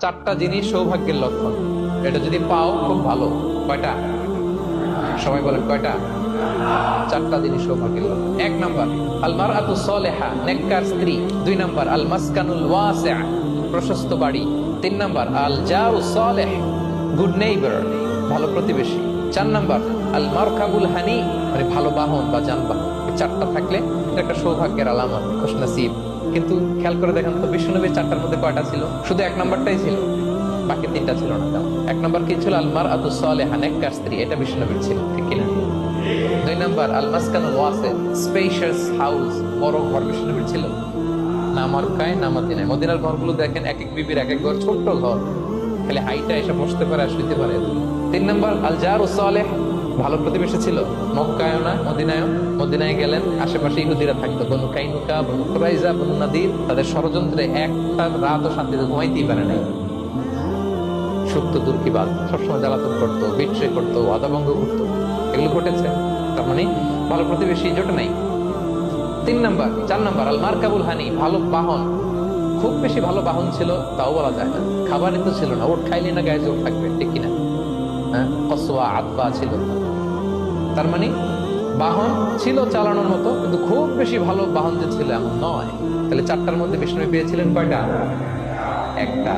চারটা জিনিস সৌভাগ্যের লক্ষণ, এটা যদি পাও খুব ভালো। কয়টা? সবাই বলেন কয়টা? চারটা জিনিস সৌভাগ্যের লক্ষণ। এক নাম্বার আল মারআতু সালিহা, নেককার স্ত্রী। দুই নাম্বার আল মাসকানুল ওয়াসিআ, প্রশস্ত বাড়ি। তিন নাম্বার আল জারু সালিহ, গুড নেইবার, ভালো প্রতিবেশী। চার নাম্বার আল মারকাবুল হানি, মানে ভালো বাহন বা যানবাহন। এই চারটা থাকলে এটা একটা সৌভাগ্যের আলামত, খুশনসিব। কিন্তু খেয়াল করে দেখেন তো, বিশ্বনবীর চারটার মধ্যে কয়টা ছিল? শুধু এক নাম্বারটাই ছিল, বাকি তিনটা ছিল না। কেমন? এক নাম্বার কি ছিল? আল মারআতু সালিহা, নেককার স্ত্রী, এটা বিশ্বনবীর ছিল, ঠিক কিনা? দুই নাম্বার আল মাসকানুল ওয়াসি, স্পেশিয়াস হাউস, বড় ঘর, বিশ্বনবীর ছিল না? মক্কায় না মদিনায়? মদিনার ঘরগুলো দেখেন, এক এক বিবির এক এক ঘর, ছোট্ট ঘর, খালি হাইটা এসে বসতে পারে আর শুইতে পারে। তিন নাম্বার আল জারু সালিহ, ভালো প্রতিবেশী ছিল। মক্কায়ও না মদিনায়ও। মদিনায় গেলেন, আশেপাশে ইহুদিরা থাকতো, বনু কাইনুকা, বনু কুরাইজা, বনু নাদির। তাদের ষড়যন্ত্রে একটা রাতও শান্তিতে ঘুমাইতেই পারে নাই। সুপ্ত দুর্কিবাদ, সবসময় জ্বালাতন করতো, বিট্রে করতো, আদাভঙ্গ করতো, এগুলো ঘটেছে। তার মানে ভালো প্রতিবেশী জোটে নাই। চার নাম্বার আল মারকাবুল হানি, ভালো বাহন। খুব বেশি ভালো বাহন ছিল তাও বলা যায় না, খাবারই তো ছিল না, ওট খাইলে না গায়ে জোর থাকবে, ঠিক কিনা? হ্যাঁ, কসওয়া আব্বা ছিল। তার মানে বাহন ছিল চালানোর মতো, কিন্তু খুব বেশি ভালো বাহন যে ছিল এমন নয়। তাহলে চারটার মধ্যে বিষ্ণু পেয়েছিলেন কয়টা? একটা।